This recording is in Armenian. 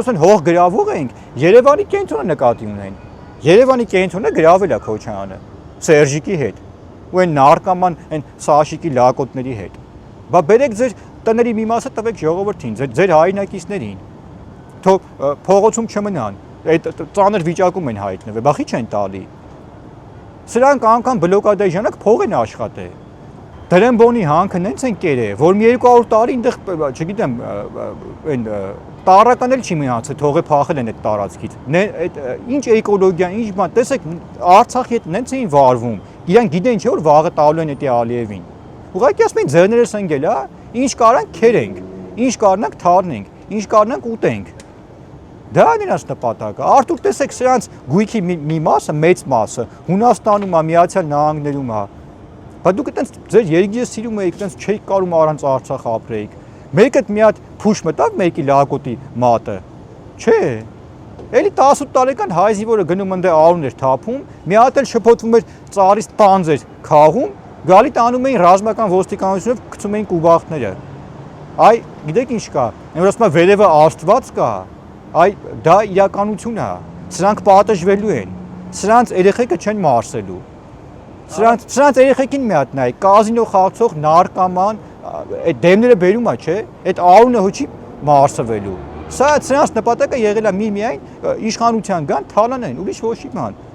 ասեն հող գրավող ենք, Երևանի կենտրոնը նկատի ունեն։ Երևանի կենտրոնը գրավել է Քոչարյանը Սերժիկի հետ ու այն նարկաման այն Սաշիկի լակոտների հետ։ Բա բերեք ձեր տների մի մասը տվեք ժողովրդին, ձեր հայրենակիցներին։ Թող փողոցում չմնան, այդ ծանր վիճակում են հայտնվել, բա խի չեն տալի։ Սրանք անգամ բլոկադայի ժամանակ փող են աշխատել։ Դրամբոնի հանքը նենց են կերել, որ մի 200 տարի այնտեղ, չգիտեմ, այն տարական էլ չի մնացել, թողե փախել են այդ տարածքից։ Այդ ինչ էկոլոգիա, ինչ բան, տեսեք, Արցախի հետ նենց էին վարվում։ Իրանք գիտեն չէ որ վաղը տալու են էտի Ալիևին։ Ուղղակի ասում են ձեռներս ընկել, հա, ինչ կարանք քերենք, ինչ կարանք թարնենք, ինչ կարանք ուտենք։ Դա է նրանց նպատակը։ Արթուր տեսեք սրանց գույքի մի մասը, մեծ մասը Հունաստանում է, Միացյալ Նահանգներում է։ Բա դուք այտենց ձեր երկիրը սիրում եք, այտենց չէիք կարում առանց Արցախ ապրեիք։ Մեկը մի հատ փուշ մտավ մեկի լակոտի մատը։ Չէ։ Էլի 18 տարեկան հայ զինվորը գնում ընդ արուն էր թափում, մի հատ էլ շփոթվում էր ծառից տանձ էր քաղում, գալի տանում էին ռազմական ոստիկանությունով գցում էին կուբախները։ Այ գիտեք ինչ կա, որ ասում են վերևը Աստված կա, այ դա իրականություն է։ Սրանք պատժվելու են։ Սրանց երեխեքը չեն մարսելու։ Սրանց երեխեքին մի հատ նայ, կազինո խաղացող նարկաման, այդ դեմները բերում է, չէ՞, այդ արունը հոչի մարսվելու։ Սա սրանց նպատակը եղել է միայն իշխանության գան, թալանեն, ուրիշ ոչինչ ման։